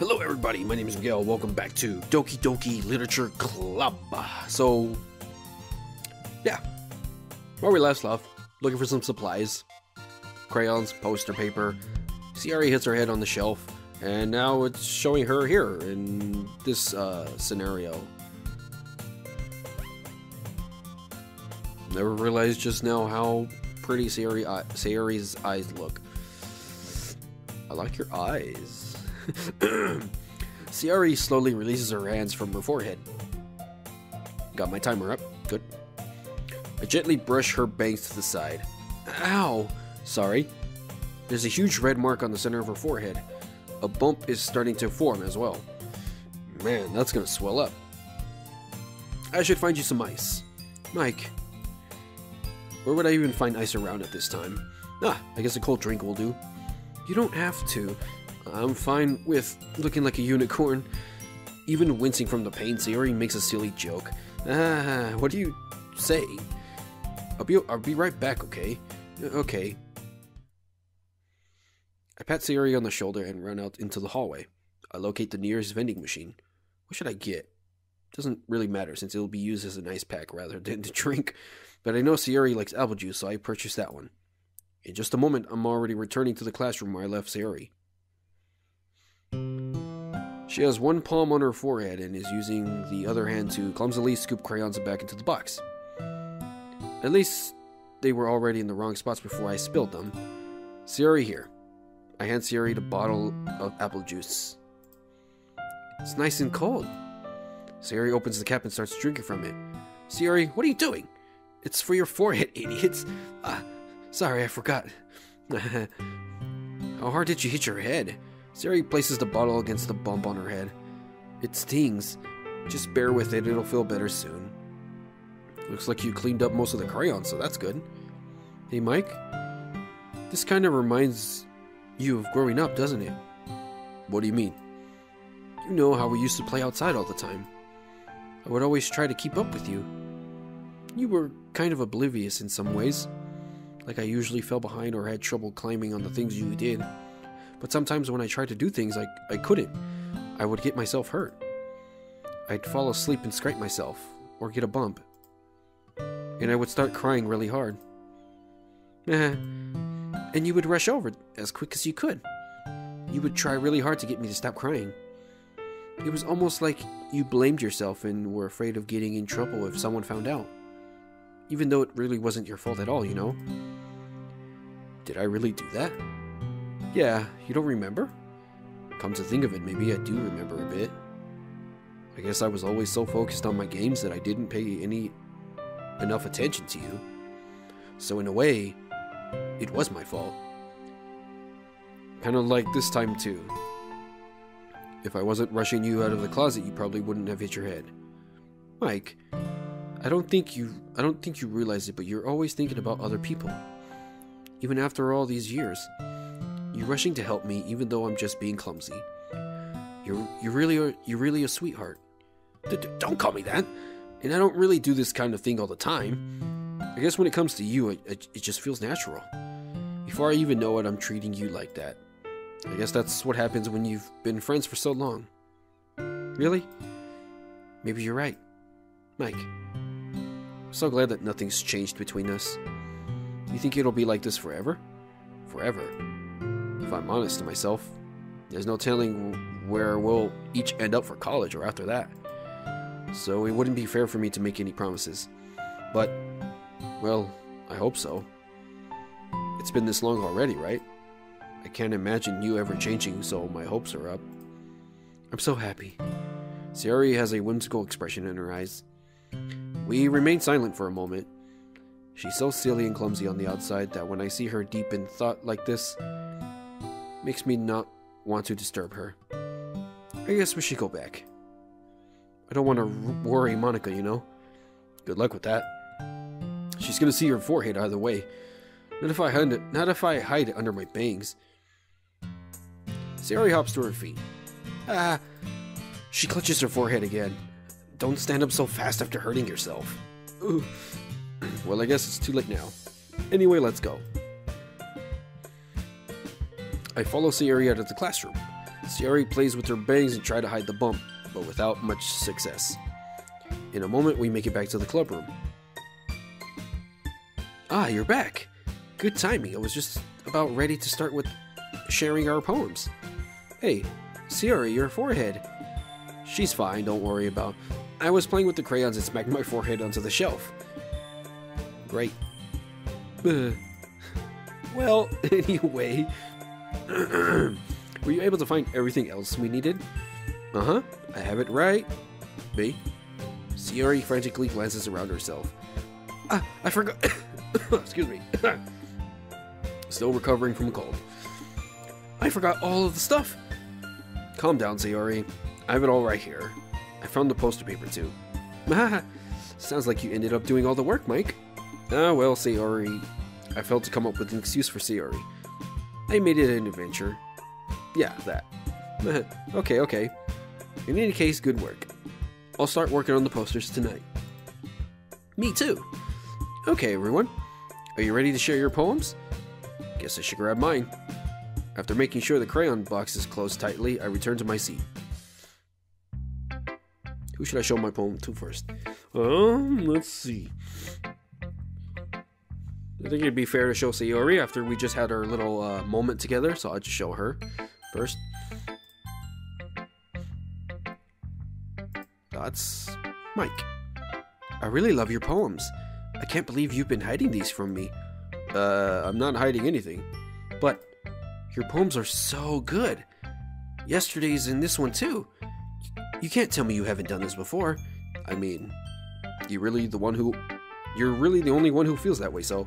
Hello everybody, my name is Miguel. Welcome back to Doki Doki Literature Club. So, yeah, where we last left, looking for some supplies. Crayons, poster paper. Ciara hits her head on the shelf, and now it's showing her here in this scenario. Never realized just now how pretty Ciara's eyes look. I like your eyes. Ciara slowly releases her hands from her forehead. Got my timer up. Good. I gently brush her bangs to the side. Ow! Sorry. There's a huge red mark on the center of her forehead. A bump is starting to form as well. Man, that's gonna swell up. I should find you some ice. Mike. Where would I even find ice around at this time? I guess a cold drink will do. You don't have to. I'm fine with looking like a unicorn. Even wincing from the pain, Ciara makes a silly joke. What do you say? I'll be right back, okay? Okay. I pat Ciara on the shoulder and run out into the hallway. I locate the nearest vending machine. What should I get? Doesn't really matter since it'll be used as an ice pack rather than to drink. But I know Ciara likes apple juice, so I purchase that one. In just a moment, I'm already returning to the classroom where I left Ciara. She has one palm on her forehead and is using the other hand to clumsily scoop crayons back into the box. At least they were already in the wrong spots before I spilled them. Ciara here. I hand Ciara the bottle of apple juice. It's nice and cold. Ciara opens the cap and starts drinking from it. Ciara, what are you doing? It's for your forehead, idiots. Sorry, I forgot. How hard did you hit your head? Ciara places the bottle against the bump on her head. It stings. Just bear with it, it'll feel better soon. Looks like you cleaned up most of the crayons, so that's good. Hey, Mike? This kind of reminds you of growing up, doesn't it? What do you mean? You know how we used to play outside all the time. I would always try to keep up with you. You were kind of oblivious in some ways. Like I usually fell behind or had trouble climbing on the things you did. But sometimes when I tried to do things, I couldn't. I would get myself hurt. I'd fall asleep and scrape myself, or get a bump. And I would start crying really hard. And you would rush over as quick as you could. You would try really hard to get me to stop crying. It was almost like you blamed yourself and were afraid of getting in trouble if someone found out. Even though it really wasn't your fault at all, you know? Did I really do that? Yeah, you don't remember? Come to think of it, maybe I do remember a bit. I guess I was always so focused on my games that I didn't pay enough attention to you. So in a way, it was my fault. Kind of like this time too. If I wasn't rushing you out of the closet, you probably wouldn't have hit your head. Mike, I don't think you realize it, but you're always thinking about other people. Even after all these years. You're rushing to help me, even though I'm just being clumsy. You're really a sweetheart. Don't call me that. And I don't really do this kind of thing all the time. I guess when it comes to you, it just feels natural. Before I even know it, I'm treating you like that. I guess that's what happens when you've been friends for so long. Really? Maybe you're right. Mike. I'm so glad that nothing's changed between us. You think it'll be like this forever? Forever. If I'm honest to myself, there's no telling where we'll each end up for college or after that. So it wouldn't be fair for me to make any promises. But, well, I hope so. It's been this long already, right? I can't imagine you ever changing, so my hopes are up. I'm so happy. Ciara has a whimsical expression in her eyes. We remain silent for a moment. She's so silly and clumsy on the outside that when I see her deep in thought like this, makes me not want to disturb her. I guess we should go back. I don't want to worry Monica, you know? Good luck with that. She's gonna see her forehead either way. Not if I hide it under my bangs. Ciara hops to her feet. She clutches her forehead again. Don't stand up so fast after hurting yourself. Ooh. Well, I guess it's too late now. Anyway, let's go. I follow Ciara out of the classroom. Sayori plays with her bangs and tries to hide the bump, but without much success. In a moment, we make it back to the club room. Ah, you're back. Good timing. I was just about ready to start with sharing our poems. Hey, Sayori, your forehead. She's fine, don't worry about. I was playing with the crayons and smacked my forehead onto the shelf. Great. Well, anyway. Were you able to find everything else we needed? Uh-huh. I have it right. B. Sayori frantically glances around herself. Ah, I forgot. Excuse me. Still recovering from a cold. I forgot all of the stuff. Calm down, Sayori. I have it all right here. I found the poster paper too. Sounds like you ended up doing all the work, Mike. Ah, well, Sayori. I failed to come up with an excuse for Sayori. I made it an adventure. Yeah, that. Okay. In any case, good work. I'll start working on the posters tonight. Me too. Okay, everyone. Are you ready to share your poems? Guess I should grab mine. After making sure the crayon box is closed tightly, I return to my seat. Who should I show my poem to first? Let's see. I think it'd be fair to show Sayori after we just had our little moment together, so I'll just show her first. That's Mike. I really love your poems. I can't believe you've been hiding these from me. I'm not hiding anything. But your poems are so good. Yesterday's and this one too. You can't tell me you haven't done this before. I mean, you're really the only one who feels that way, so...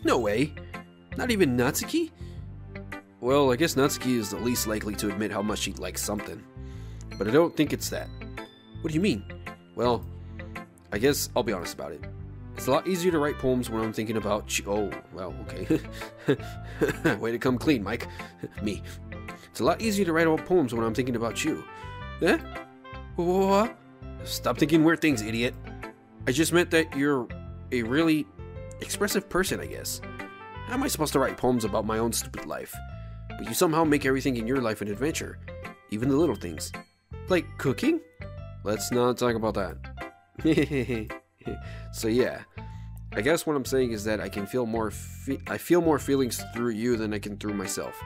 No way. Not even Natsuki? Well, I guess Natsuki is the least likely to admit how much she likes something. But I don't think it's that. What do you mean? Well, I guess I'll be honest about it. It's a lot easier to write poems when I'm thinking about you. Oh, well, okay. Way to come clean, Mike. Me. It's a lot easier to write poems when I'm thinking about you. What? Stop thinking weird things, idiot. I just meant that you're a really expressive person, I guess. How am I supposed to write poems about my own stupid life? But you somehow make everything in your life an adventure. Even the little things. Like cooking? Let's not talk about that. So yeah, I guess what I'm saying is that I can feel more feelings through you than I can through myself.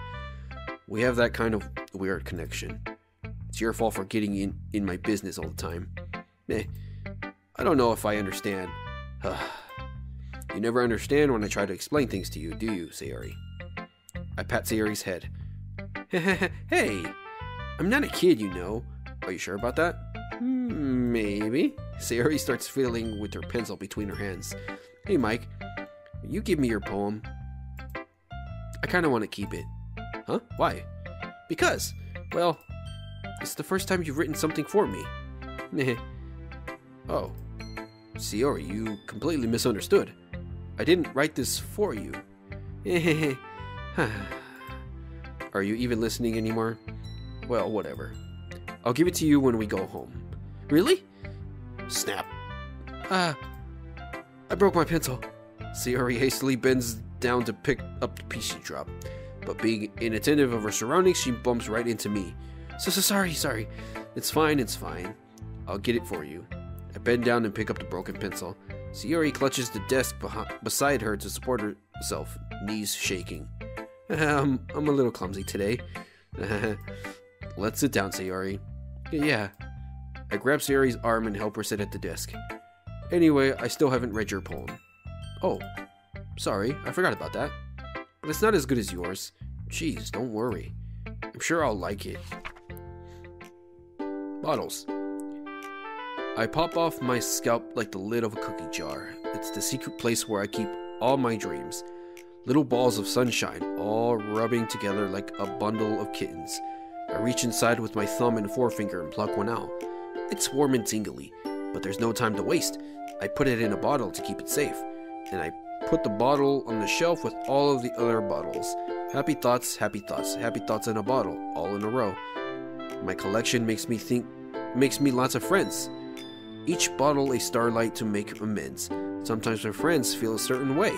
We have that kind of weird connection. It's your fault for getting in my business all the time. I don't know if I understand. You never understand when I try to explain things to you, do you, Sayori? I pat Sayori's head. Hey, I'm not a kid, you know. Are you sure about that? Maybe. Sayori starts fiddling with her pencil between her hands. Hey, Mike, you give me your poem. I kind of want to keep it. Huh? Why? Because, well, it's the first time you've written something for me. Oh, Sayori, you completely misunderstood. I didn't write this for you. Are you even listening anymore? Well, whatever. I'll give it to you when we go home. Really? Snap. I broke my pencil. Sayori hastily bends down to pick up the piece she dropped. But being inattentive of her surroundings, she bumps right into me. Sorry. It's fine. I'll get it for you. I bend down and pick up the broken pencil. Sayori clutches the desk beside her to support herself, knees shaking. I'm a little clumsy today. Let's sit down, Sayori. Yeah. I grab Sayori's arm and help her sit at the desk. Anyway, I still haven't read your poem. Oh, sorry, I forgot about that. But it's not as good as yours. Jeez, don't worry. I'm sure I'll like it. Bottles. I pop off my scalp like the lid of a cookie jar. It's the secret place where I keep all my dreams. Little balls of sunshine, all rubbing together like a bundle of kittens. I reach inside with my thumb and forefinger and pluck one out. It's warm and tingly, but there's no time to waste. I put it in a bottle to keep it safe, and I put the bottle on the shelf with all of the other bottles. Happy thoughts in a bottle, all in a row. My collection makes me lots of friends. Each bottle a starlight to make amends. Sometimes my friends feel a certain way.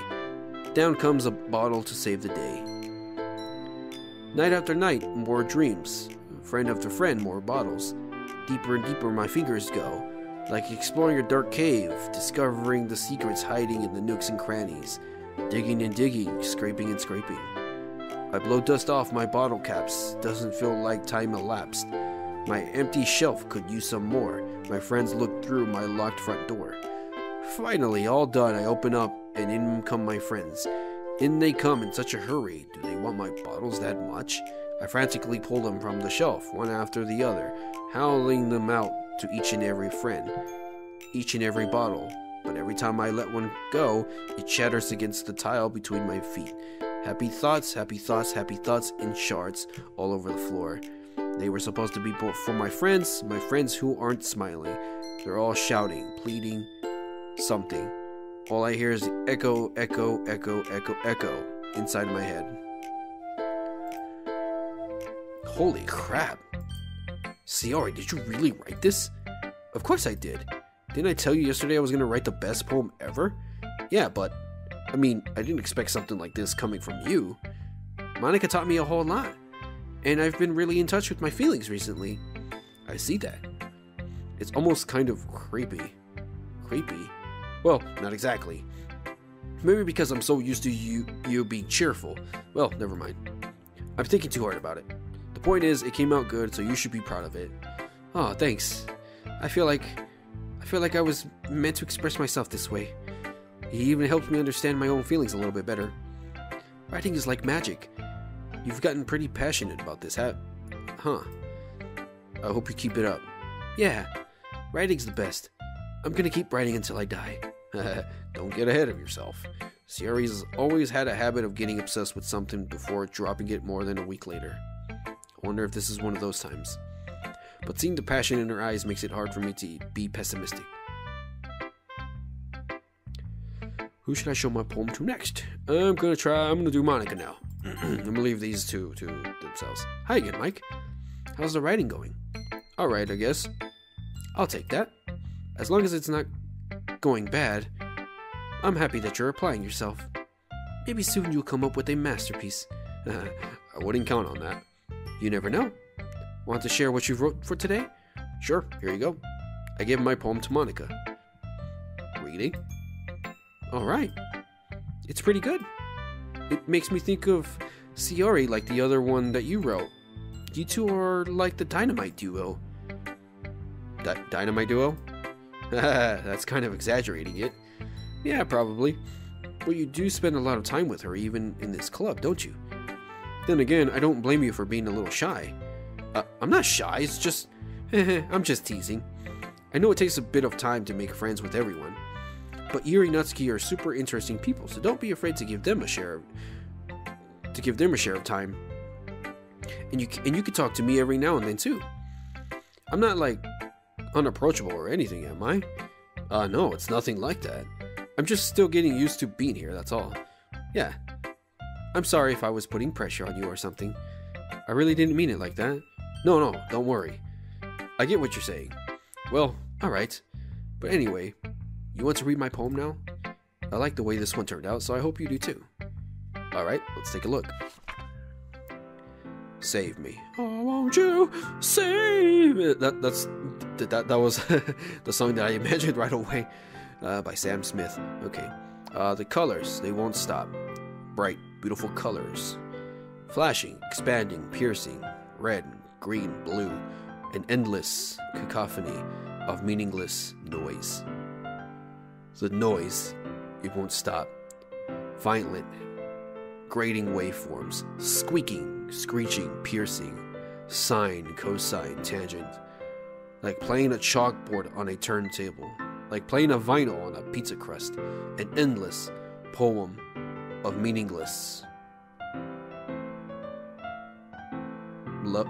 Down comes a bottle to save the day. Night after night, more dreams. Friend after friend, more bottles. Deeper and deeper my fingers go. Like exploring a dark cave, discovering the secrets hiding in the nooks and crannies. Digging and digging, scraping and scraping. I blow dust off my bottle caps. Doesn't feel like time elapsed. My empty shelf could use some more. My friends look through my locked front door. Finally, all done, I open up, and in come my friends. In they come in such a hurry. Do they want my bottles that much? I frantically pull them from the shelf, one after the other, howling them out to each and every friend, each and every bottle. But every time I let one go, it shatters against the tile between my feet. Happy thoughts, happy thoughts, happy thoughts in shards all over the floor. They were supposed to be for my friends who aren't smiling. They're all shouting, pleading, something. All I hear is echo, echo, echo, echo, echo inside my head. Holy crap. Sayori, did you really write this? Of course I did. Didn't I tell you yesterday I was going to write the best poem ever? Yeah, but, I mean, I didn't expect something like this coming from you. Monica taught me a whole lot. And I've been really in touch with my feelings recently. I see that. It's almost kind of creepy. Creepy? Well, not exactly. Maybe because I'm so used to you being cheerful. Well, never mind. I'm thinking too hard about it. The point is, it came out good, so you should be proud of it. Oh, thanks. I feel like I was meant to express myself this way. It even helped me understand my own feelings a little bit better. Writing is like magic. You've gotten pretty passionate about this, huh? I hope you keep it up. Yeah, writing's the best. I'm gonna keep writing until I die. Don't get ahead of yourself. Sayori's always had a habit of getting obsessed with something before dropping it more than a week later. I wonder if this is one of those times. But seeing the passion in her eyes makes it hard for me to be pessimistic. Who should I show my poem to next? I'm gonna do Monica now. I'm gonna leave these two to themselves. Hi again, Mike. How's the writing going? Alright, I guess. I'll take that. As long as it's not going bad, I'm happy that you're applying yourself. Maybe soon you'll come up with a masterpiece. I wouldn't count on that. You never know. Want to share what you wrote for today? Sure, here you go. I gave my poem to Monica. Reading? Alright. It's pretty good. It makes me think of Sayori like the other one that you wrote. You two are like the Dynamite duo. Dynamite duo? That's kind of exaggerating it. Yeah, probably. But you do spend a lot of time with her, even in this club, don't you? Then again, I don't blame you for being a little shy. I'm not shy, it's just... I'm just teasing. I know it takes a bit of time to make friends with everyone. But Yuri and Natsuki are super interesting people, so don't be afraid to give them a share of time. And you can talk to me every now and then too. I'm not like unapproachable or anything, am I? No, it's nothing like that. I'm just still getting used to being here, that's all. Yeah. I'm sorry if I was putting pressure on you or something. I really didn't mean it like that. No, don't worry. I get what you're saying. Well, alright. But anyway, you want to read my poem now? I like the way this one turned out, so I hope you do too. Alright, let's take a look. Save me. Oh, won't you save me? That was the song that I imagined right away by Sam Smith. Okay. The colors, they won't stop. Bright, beautiful colors. Flashing, expanding, piercing. Red, green, blue. An endless cacophony of meaningless noise. The noise, it won't stop. Violent, grating waveforms. Squeaking, screeching, piercing. Sine, cosine, tangent. Like playing a chalkboard on a turntable. Like playing a vinyl on a pizza crust. An endless poem of meaningless. Load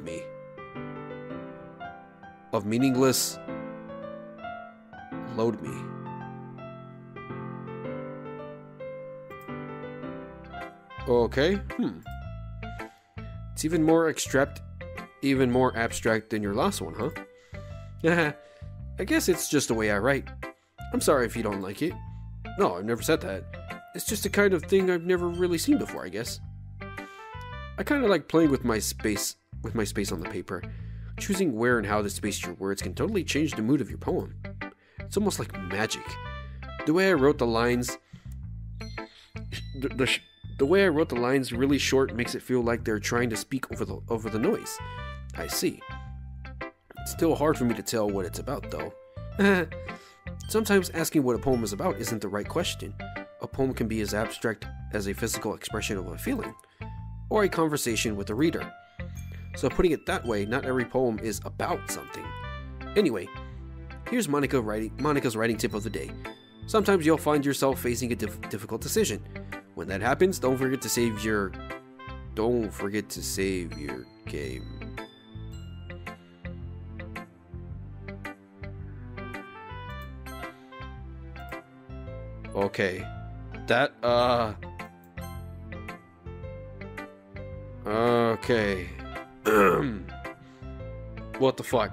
me. Of meaningless. Load me. Okay. It's even more abstract than your last one, huh? I guess it's just the way I write. I'm sorry if you don't like it. No, I've never said that. It's just the kind of thing I've never really seen before, I guess. I kind of like playing with my space on the paper. Choosing where and how to space your words can totally change the mood of your poem. It's almost like magic. The way I wrote the lines, the way I wrote the lines really short makes it feel like they're trying to speak over the noise. I see. It's still hard for me to tell what it's about, though. Sometimes asking what a poem is about isn't the right question. A poem can be as abstract as a physical expression of a feeling, or a conversation with a reader. So putting it that way, not every poem is about something. Anyway, here's Monica's writing tip of the day. Sometimes you'll find yourself facing a difficult decision. When that happens, don't forget to save your game. Okay. Okay. What the fuck?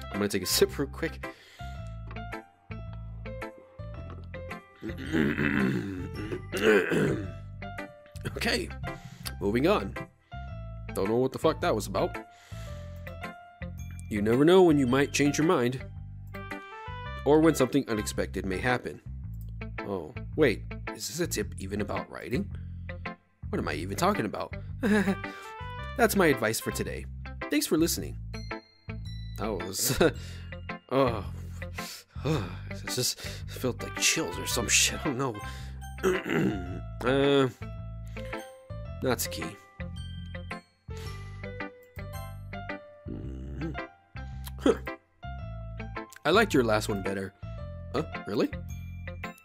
I'm gonna take a sip real quick. Okay, moving on. Don't know what the fuck that was about. You never know when you might change your mind, or when something unexpected may happen. Oh, wait, is this a tip even about writing? What am I even talking about? That's my advice for today. Thanks for listening. That was... it just felt like chills or some shit, I don't know. Natsuki. Huh. I liked your last one better. Really?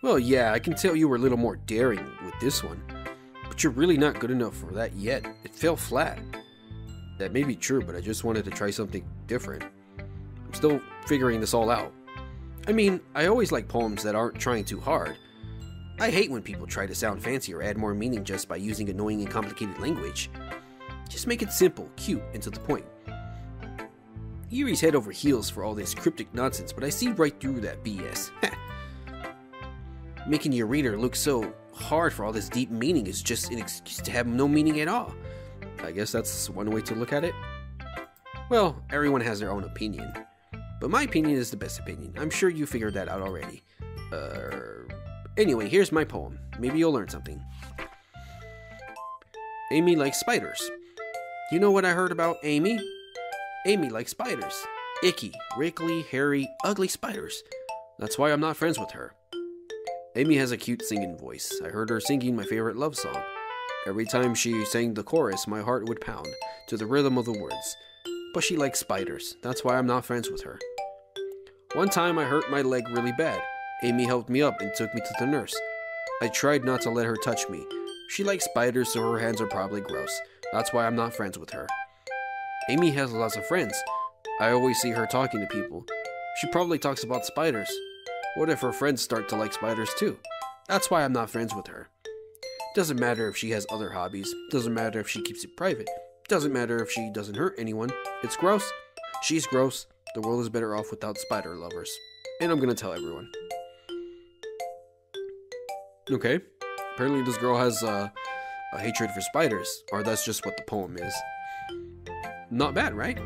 Well, yeah, I can tell you were a little more daring with this one. But you're really not good enough for that yet. It fell flat. That may be true, but I just wanted to try something different. I'm still figuring this all out. I mean, I always like poems that aren't trying too hard. I hate when people try to sound fancy or add more meaning just by using annoying and complicated language. Just make it simple, cute, and to the point. Yuri's head over heels for all this cryptic nonsense, but I see right through that BS. Making your reader look so hard for all this deep meaning is just an excuse to have no meaning at all. I guess that's one way to look at it. Well, everyone has their own opinion. But my opinion is the best opinion. I'm sure you figured that out already. Anyway, here's my poem. Maybe you'll learn something. Amy likes spiders. You know what I heard about Amy? Amy likes spiders. Icky, wrinkly, hairy, ugly spiders. That's why I'm not friends with her. Amy has a cute singing voice. I heard her singing my favorite love song. Every time she sang the chorus, my heart would pound to the rhythm of the words. But she likes spiders. That's why I'm not friends with her. One time I hurt my leg really bad. Amy helped me up and took me to the nurse. I tried not to let her touch me. She likes spiders, so her hands are probably gross. That's why I'm not friends with her. Amy has lots of friends. I always see her talking to people. She probably talks about spiders. What if her friends start to like spiders too? That's why I'm not friends with her. Doesn't matter if she has other hobbies. Doesn't matter if she keeps it private. Doesn't matter if she doesn't hurt anyone. It's gross. She's gross. The world is better off without spider lovers. And I'm gonna tell everyone. Okay. Apparently this girl has a hatred for spiders. Or that's just what the poem is. Not bad, right?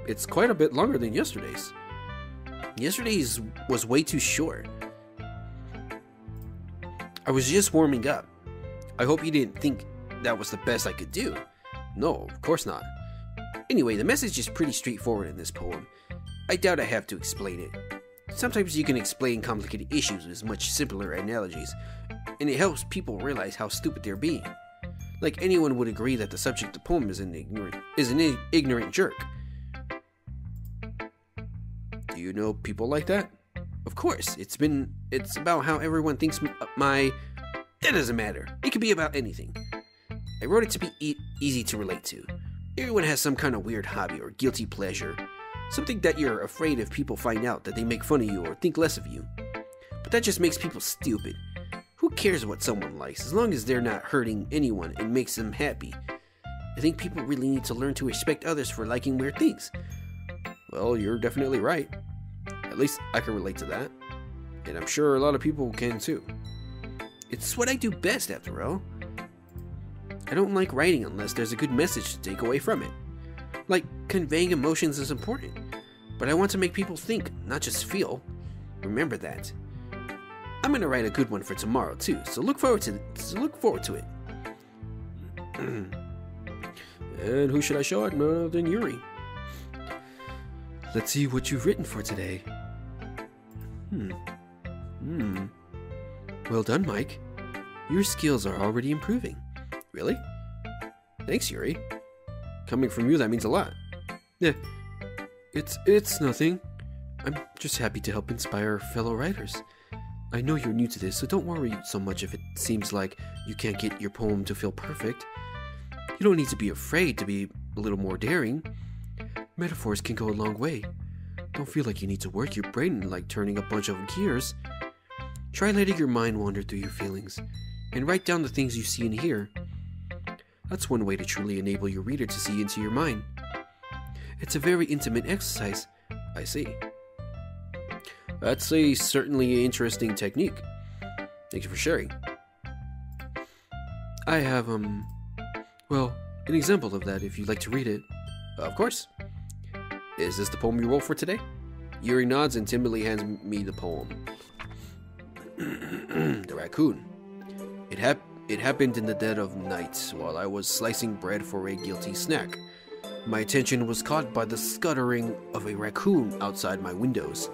It's quite a bit longer than yesterday's. Yesterday's was way too short. I was just warming up. I hope you didn't think that was the best I could do. No, of course not. Anyway, the message is pretty straightforward in this poem. I doubt I have to explain it. Sometimes you can explain complicated issues with much simpler analogies, and it helps people realize how stupid they're being. Like anyone would agree that the subject of the poem is an ignorant jerk. Do you know people like that? Of course, it's about how everyone thinks That doesn't matter. It could be about anything. I wrote it to be easy to relate to. Everyone has some kind of weird hobby or guilty pleasure. Something that you're afraid if people find out that they make fun of you or think less of you. But that just makes people stupid. Who cares what someone likes as long as they're not hurting anyone and makes them happy? I think people really need to learn to respect others for liking weird things. Well, you're definitely right. I At least I can relate to that. And I'm sure a lot of people can too. It's what I do best, after all. I don't like writing unless there's a good message to take away from it. Like, conveying emotions is important, but I want to make people think, not just feel. Remember that. I'm gonna write a good one for tomorrow too, so look forward to it. And who should I show it? None other than Yuri. Let's see what you've written for today. Well done, Mike. Your skills are already improving. Really? Thanks, Yuri. Coming from you, that means a lot. Yeah, it's nothing. I'm just happy to help inspire fellow writers. I know you're new to this, so don't worry so much if it seems like you can't get your poem to feel perfect. You don't need to be afraid to be a little more daring. Metaphors can go a long way. Don't feel like you need to work your brain like turning a bunch of gears. Try letting your mind wander through your feelings, and write down the things you see and hear. That's one way to truly enable your reader to see into your mind. It's a very intimate exercise. I see. That's a certainly interesting technique. Thank you for sharing. I have, well, an example of that if you'd like to read it. Of course. Is this the poem you wrote for today? Yuri nods and timidly hands me the poem. The raccoon. It happened in the dead of night while I was slicing bread for a guilty snack. My attention was caught by the scuttering of a raccoon outside my windows.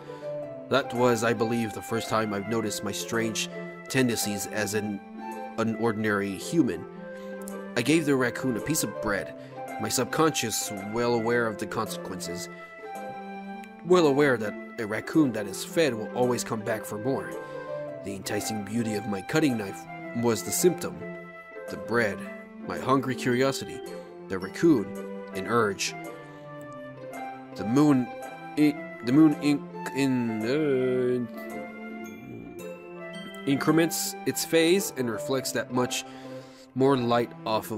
That was, I believe, the first time I've noticed my strange tendencies as an ordinary human. I gave the raccoon a piece of bread, my subconscious well aware of the consequences. Well aware that a raccoon that is fed will always come back for more. The enticing beauty of my cutting knife was the symptom. The bread, my hungry curiosity, the raccoon, an urge. The moon increments its phase and reflects that much more light off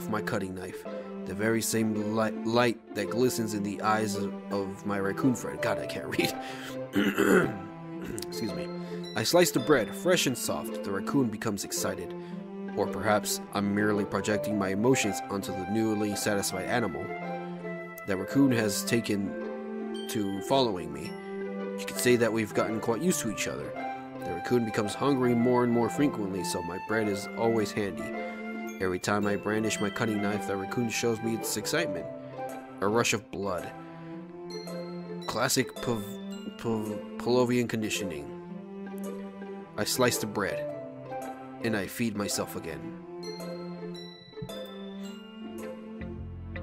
my cutting knife. The very same light that glistens in the eyes of my raccoon friend. God, I can't read. Excuse me. I slice the bread, fresh and soft. The raccoon becomes excited. Or perhaps I'm merely projecting my emotions onto the newly satisfied animal. The raccoon has taken to following me. You could say that we've gotten quite used to each other. The raccoon becomes hungry more and more frequently, so my bread is always handy. Every time I brandish my cutting knife, the raccoon shows me its excitement. A rush of blood. Classic Pavlovian conditioning. I slice the bread, and I feed myself again.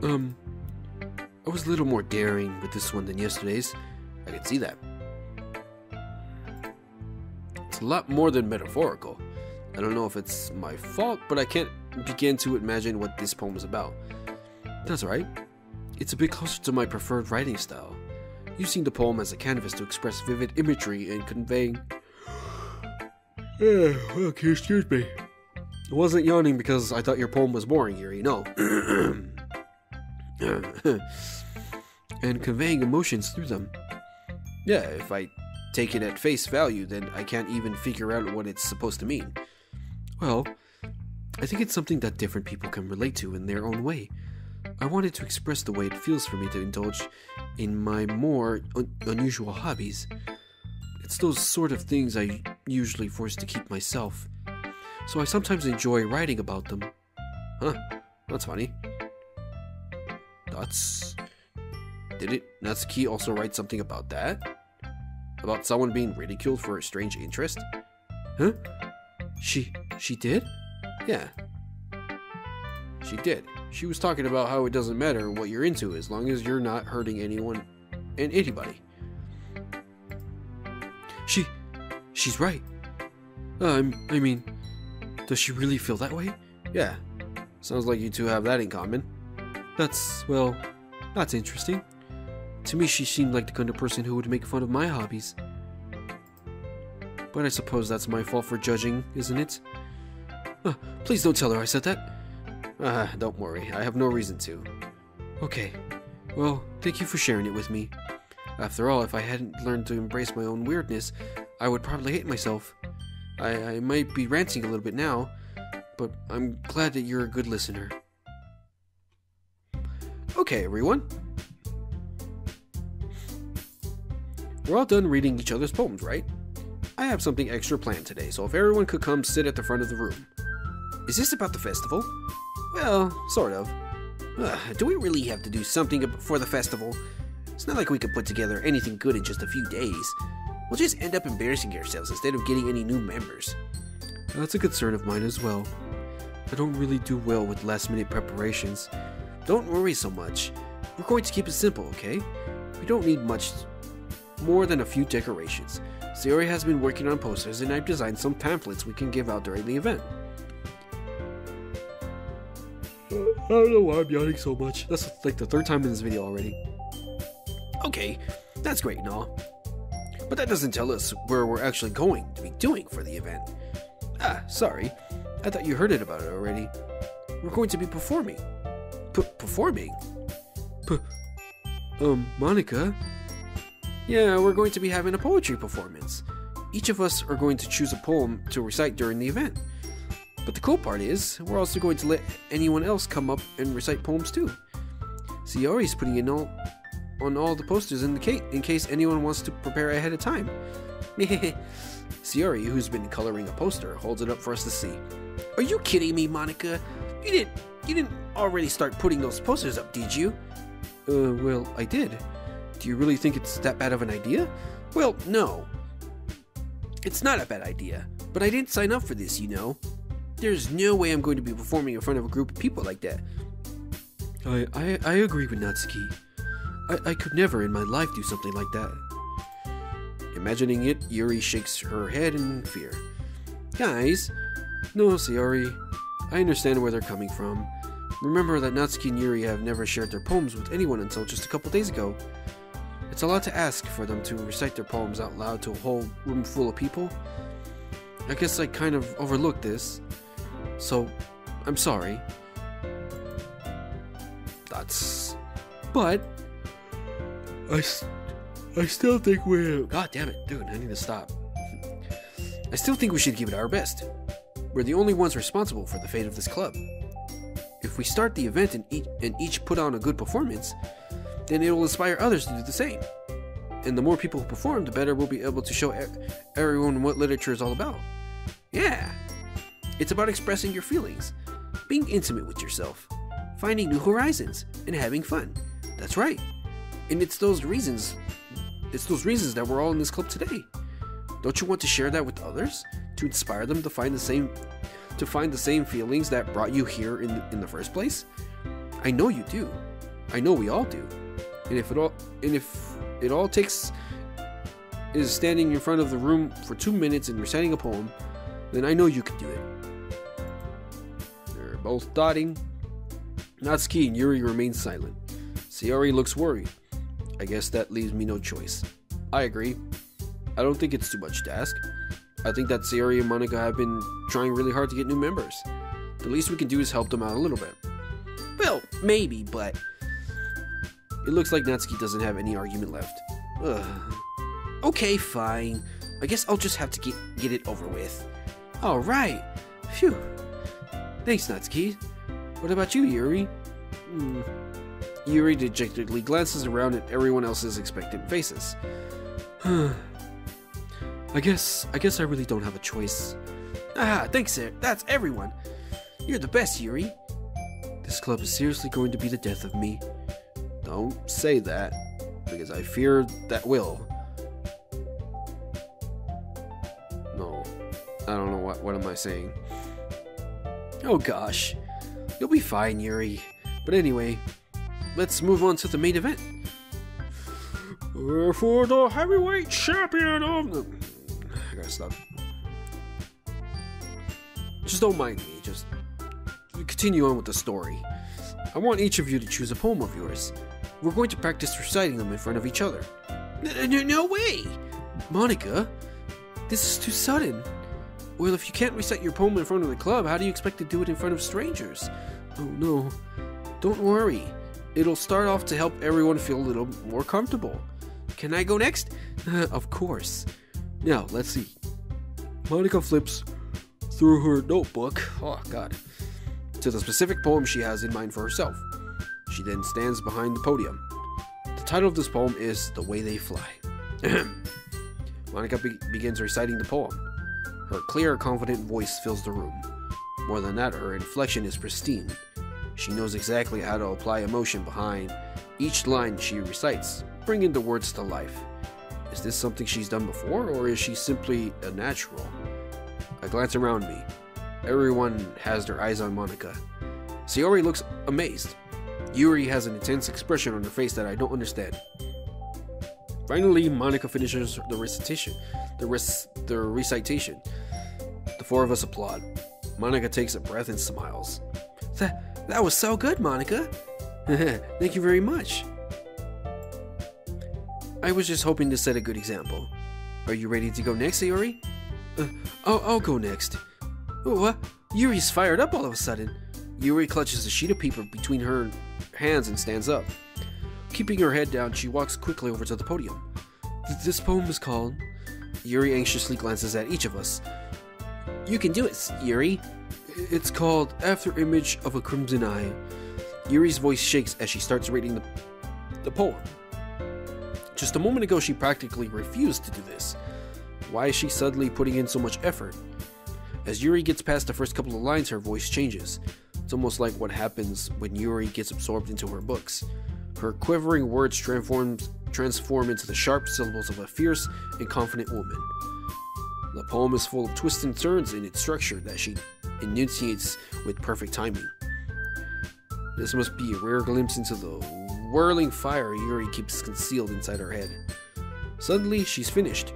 I was a little more daring with this one than yesterday's. I can see that. It's a lot more than metaphorical. I don't know if it's my fault, but I can't begin to imagine what this poem is about. That's right. It's a bit closer to my preferred writing style, using the poem as a canvas to express vivid imagery and conveying... Okay, excuse me. I wasn't yawning because I thought your poem was boring, Yuri, no. And conveying emotions through them. Yeah, if I take it at face value, then I can't even figure out what it's supposed to mean. Well, I think it's something that different people can relate to in their own way. I wanted to express the way it feels for me to indulge in my more unusual hobbies. It's those sort of things I usually force to keep myself. So I sometimes enjoy writing about them. Huh, that's funny. Did Natsuki also write something about that? About someone being ridiculed for a strange interest? Huh? She did? Yeah. She did. She was talking about how it doesn't matter what you're into as long as you're not hurting anyone and anybody. She's right. I mean, does she really feel that way? Yeah. Sounds like you two have that in common. That's interesting. To me, she seemed like the kind of person who would make fun of my hobbies. But I suppose that's my fault for judging, isn't it? Please don't tell her I said that. Don't worry. I have no reason to. Okay. Well, thank you for sharing it with me. After all, if I hadn't learned to embrace my own weirdness, I would probably hate myself. I might be ranting a little bit now, but I'm glad that you're a good listener. Okay, everyone. We're all done reading each other's poems, right? I have something extra planned today, so if everyone could come sit at the front of the room. Is this about the festival? Well, sort of. Do we really have to do something for the festival? It's not like we could put together anything good in just a few days. We'll just end up embarrassing ourselves instead of getting any new members. That's a concern of mine as well. I don't really do well with last-minute preparations. Don't worry so much. We're going to keep it simple, okay? We don't need much more than a few decorations. Sayori has been working on posters, and I've designed some pamphlets we can give out during the event. I don't know why I'm yawning so much. That's like the third time in this video already. Okay, that's great and all. But that doesn't tell us where we're actually going to be doing for the event. Sorry. I thought you heard about it already. We're going to be performing. Performing? Monica? Yeah, we're going to be having a poetry performance. Each of us are going to choose a poem to recite during the event. But the cool part is, we're also going to let anyone else come up and recite poems too. Sayori's putting in on all the posters in case anyone wants to prepare ahead of time. Sayori, who's been coloring a poster, holds it up for us to see. Are you kidding me, Monica? You didn't already start putting those posters up, did you? Well, I did. Do you really think it's that bad of an idea? Well, no. It's not a bad idea, but I didn't sign up for this, you know. There's no way I'm going to be performing in front of a group of people like that. I agree with Natsuki. I could never in my life do something like that. Imagining it, Yuri shakes her head in fear. Guys, no, Sayori. I understand where they're coming from. Remember that Natsuki and Yuri have never shared their poems with anyone until just a couple days ago. It's a lot to ask for them to recite their poems out loud to a whole room full of people. I guess I kind of overlooked this. So, I'm sorry. But I still think we're... God damn it, dude, I need to stop. I still think we should give it our best. We're the only ones responsible for the fate of this club. If we start the event and each put on a good performance, then it will inspire others to do the same. And the more people who perform, the better we'll be able to show everyone what literature is all about. Yeah! It's about expressing your feelings, being intimate with yourself, finding new horizons, and having fun. That's right. And it's those reasons that we're all in this club today. Don't you want to share that with others? To inspire them to find the same feelings that brought you here in the first place? I know you do. I know we all do. And if it all takes is standing in front of the room for 2 minutes and reciting a poem, then I know you can do it. They're both nodding. Natsuki and Yuri remain silent. Sayori looks worried. I guess that leaves me no choice. I agree. I don't think it's too much to ask. I think that Sayori and Monica have been trying really hard to get new members. The least we can do is help them out a little bit. Well, maybe, but... It looks like Natsuki doesn't have any argument left. Ugh. Okay, fine. I guess I'll just have to get it over with. Alright. Phew. Thanks, Natsuki. What about you, Yuri? Yuri dejectedly glances around at everyone else's expectant faces. I guess I really don't have a choice. Ah, thanks, sir. That's everyone. You're the best, Yuri. This club is seriously going to be the death of me. Don't say that, because I fear that will. No, I don't know what am I saying. Oh gosh, you'll be fine, Yuri. But anyway, let's move on to the main event. For the heavyweight champion of the... I gotta stop. Just don't mind me, just continue on with the story. I want each of you to choose a poem of yours. We're going to practice reciting them in front of each other. No way! Monica, this is too sudden. Well, if you can't recite your poem in front of the club, how do you expect to do it in front of strangers? Oh no. Don't worry. It'll start off to help everyone feel a little more comfortable. Can I go next? Of course. Now, let's see. Monica flips through her notebook, oh god, to the specific poem she has in mind for herself. She then stands behind the podium. The title of this poem is The Way They Fly. Monica begins reciting the poem. Her clear, confident voice fills the room. More than that, her inflection is pristine. She knows exactly how to apply emotion behind each line she recites, bringing the words to life. Is this something she's done before, or is she simply a natural? I glance around me. Everyone has their eyes on Monica. Sayori looks amazed. Yuri has an intense expression on her face that I don't understand. Finally, Monica finishes the recitation. The four of us applaud. Monica takes a breath and smiles. That was so good, Monica. Thank you very much. I was just hoping to set a good example. Are you ready to go next, Sayori? I'll go next. What? Yuri's fired up all of a sudden. Yuri clutches a sheet of paper between her hands and stands up. Keeping her head down, she walks quickly over to the podium. This poem is called... Yuri anxiously glances at each of us. You can do it, Yuri. It's called After Image of a Crimson Eye. Yuri's voice shakes as she starts reading the poem. Just a moment ago, she practically refused to do this. Why is she suddenly putting in so much effort? As Yuri gets past the first couple of lines, her voice changes. It's almost like what happens when Yuri gets absorbed into her books. Her quivering words transform into the sharp syllables of a fierce and confident woman. The poem is full of twists and turns in its structure that she enunciates with perfect timing. This must be a rare glimpse into the whirling fire Yuri keeps concealed inside her head. Suddenly, she's finished.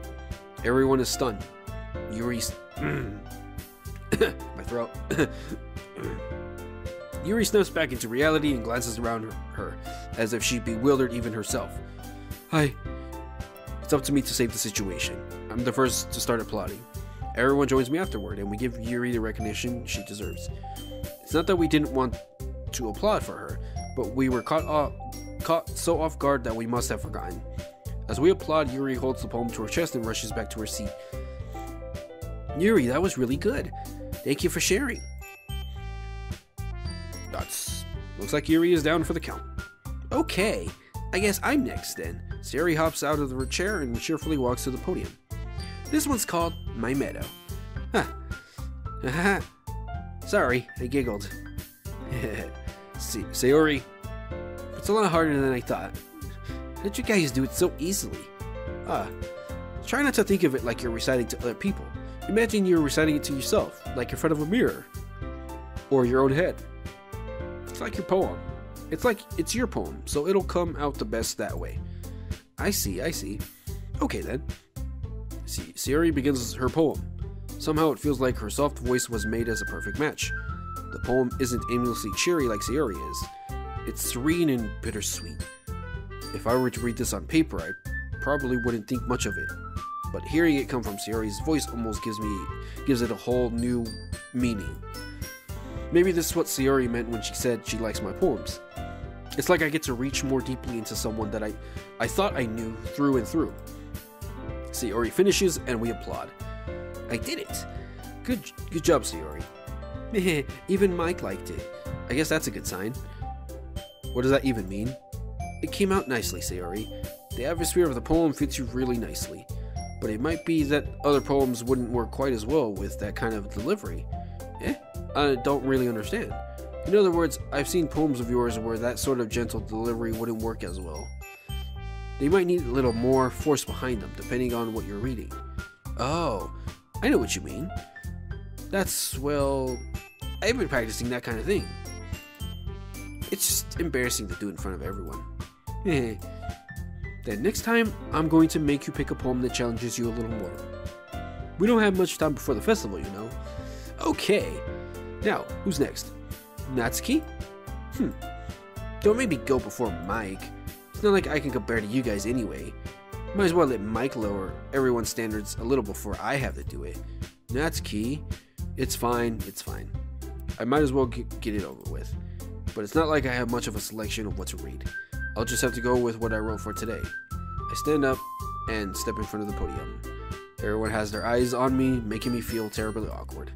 Everyone is stunned. Yuri's... my throat. Yuri snaps back into reality and glances around her, as if she'd bewildered even herself. It's up to me to save the situation. I'm the first to start applauding. Everyone joins me afterward, and we give Yuri the recognition she deserves. It's not that we didn't want to applaud for her, but we were caught so off guard that we must have forgotten. As we applaud, Yuri holds the poem to her chest and rushes back to her seat. Yuri, that was really good. Thank you for sharing. Looks like Yuri is down for the count. Okay, I guess I'm next then. Sayori hops out of her chair and cheerfully walks to the podium. This one's called My Meadow. Sorry, I giggled. Sayori, it's a lot harder than I thought. How did you guys do it so easily? Try not to think of it like you're reciting to other people. Imagine you're reciting it to yourself, like in front of a mirror. Or your own head. It's like your poem. It's like it's your poem, so it'll come out the best that way. I see. Okay then. Sayori begins her poem. Somehow it feels like her soft voice was made as a perfect match. The poem isn't aimlessly cheery like Sayori is. It's serene and bittersweet. If I were to read this on paper, I probably wouldn't think much of it. But hearing it come from Sayori's voice almost gives it a whole new meaning. Maybe this is what Sayori meant when she said she likes my poems. It's like I get to reach more deeply into someone that I thought I knew through and through. Sayori finishes and we applaud. I did it! Good job, Sayori. Even Mike liked it. I guess that's a good sign. What does that even mean? It came out nicely, Sayori. The atmosphere of the poem fits you really nicely. But it might be that other poems wouldn't work quite as well with that kind of delivery. I don't really understand. In other words, I've seen poems of yours where that sort of gentle delivery wouldn't work as well. They might need a little more force behind them, depending on what you're reading. Oh, I know what you mean. Well, I've been practicing that kind of thing. It's just embarrassing to do in front of everyone. Then next time, I'm going to make you pick a poem that challenges you a little more. We don't have much time before the festival, you know. Okay. Now, who's next? Natsuki? Don't make me go before Mike. It's not like I can compare to you guys anyway. Might as well let Mike lower everyone's standards a little before I have to do it. Natsuki, it's fine. I might as well get it over with. But it's not like I have much of a selection of what to read. I'll just have to go with what I wrote for today. I I stand up and step in front of the podium. Everyone has their eyes on me, making me feel terribly awkward.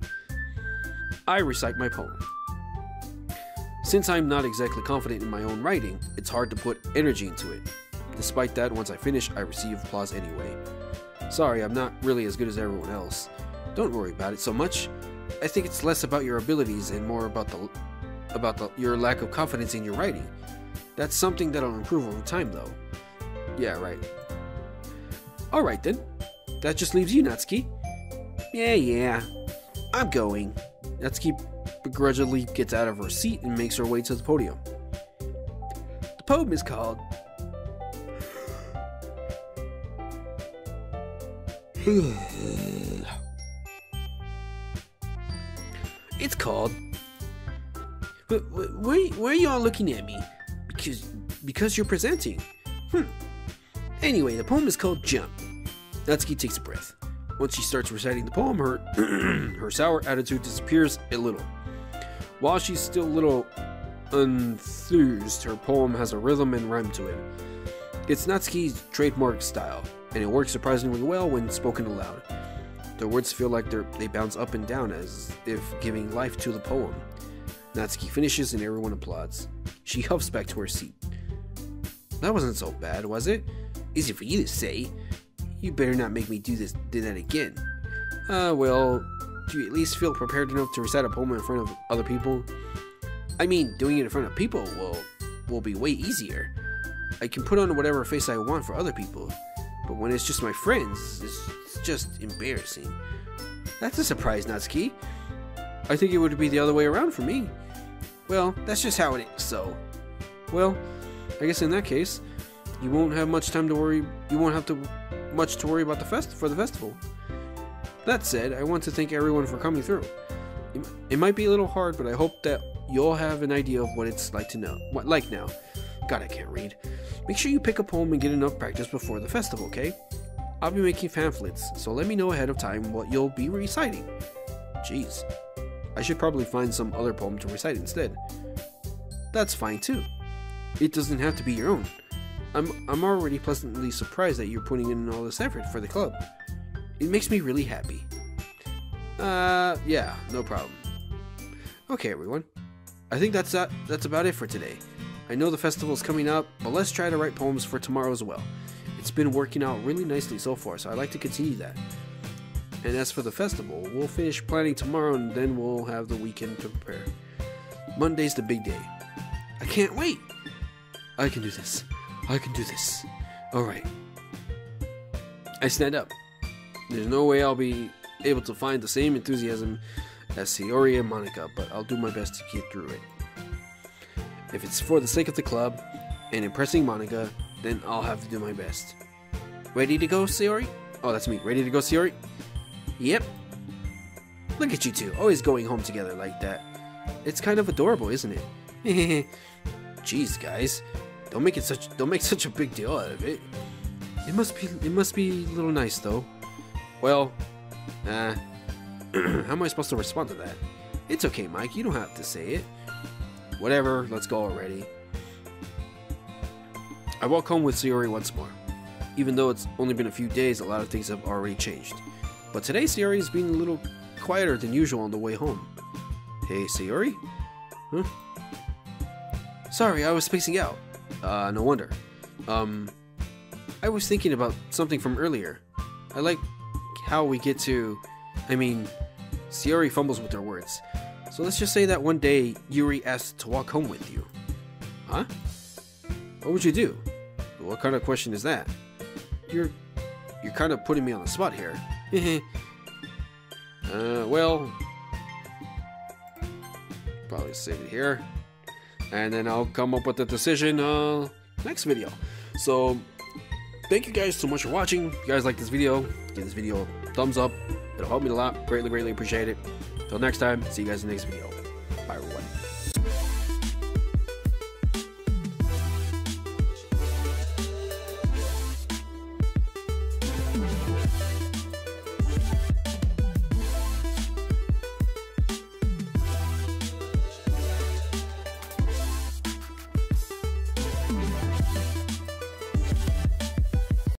I recite my poem. Since I'm not exactly confident in my own writing, it's hard to put energy into it. Despite that, once I finish, I receive applause anyway. Sorry, I'm not really as good as everyone else. Don't worry about it so much. I think it's less about your abilities and more about your lack of confidence in your writing. That's something that'll improve over time, though. Yeah, right. Alright then. That just leaves you, Natsuki. Yeah. I'm going. Natsuki begrudgingly gets out of her seat and makes her way to the podium. The poem is called... It's called... Why are y'all looking at me? Because you're presenting. Anyway, the poem is called Jump. Natsuki takes a breath. Once she starts reciting the poem, her sour attitude disappears a little. While she's still a little enthused, her poem has a rhythm and rhyme to it. It's Natsuki's trademark style, and it works surprisingly well when spoken aloud. The words feel like they bounce up and down as if giving life to the poem. Natsuki finishes and everyone applauds. She huffs back to her seat. That wasn't so bad, was it? Easy for you to say. You better not make me do that again. Well, do you at least feel prepared enough to recite a poem in front of other people? I mean, doing it in front of people will be way easier. I can put on whatever face I want for other people, but when it's just my friends, it's just embarrassing. That's a surprise, Natsuki. I think it would be the other way around for me. Well, that's just how it is, so... Well, I guess in that case, you won't have much time to worry. You won't have much to worry about the festival. That said, I want to thank everyone for coming through. It might be a little hard, but I hope that you'll have an idea of what it's like now. God, I can't read. Make sure you pick a poem and get enough practice before the festival, okay? I'll be making pamphlets, so let me know ahead of time what you'll be reciting. Jeez, I should probably find some other poem to recite instead. That's fine too. It doesn't have to be your own. I'm already pleasantly surprised that you're putting in all this effort for the club. It makes me really happy. Yeah, no problem. Okay, everyone. I think that's about it for today. I know the festival's coming up, but let's try to write poems for tomorrow as well. It's been working out really nicely so far, so I'd like to continue that. And as for the festival, we'll finish planning tomorrow and then we'll have the weekend to prepare. Monday's the big day. I can't wait! I can do this. Alright. I stand up. There's no way I'll be able to find the same enthusiasm as Sayori and Monica, but I'll do my best to get through it. If it's for the sake of the club and impressing Monica, then I'll have to do my best. Ready to go, Sayori? Oh, that's me. Ready to go, Sayori? Yep. Look at you two, always going home together like that. It's kind of adorable, isn't it? Jeez, guys. Don't make such a big deal out of it. It must be a little nice though. Well, how am I supposed to respond to that? It's okay, Mike, you don't have to say it. Whatever, let's go already. I walk home with Sayori once more. Even though it's only been a few days, a lot of things have already changed. But today Sayori is being a little quieter than usual on the way home. Hey, Sayori? Huh? Sorry, I was spacing out. No wonder. I was thinking about something from earlier. I like how we get to... Sayori fumbles with her words. So let's just say that one day, Yuri asked to walk home with you. Huh? What would you do? What kind of question is that? You're kind of putting me on the spot here. Well... Probably save it here. And then I'll come up with a decision next video. So, thank you guys so much for watching. If you guys like this video, give this video a thumbs up. It'll help me a lot. Greatly appreciate it. Until next time, see you guys in the next video. Bye, everyone.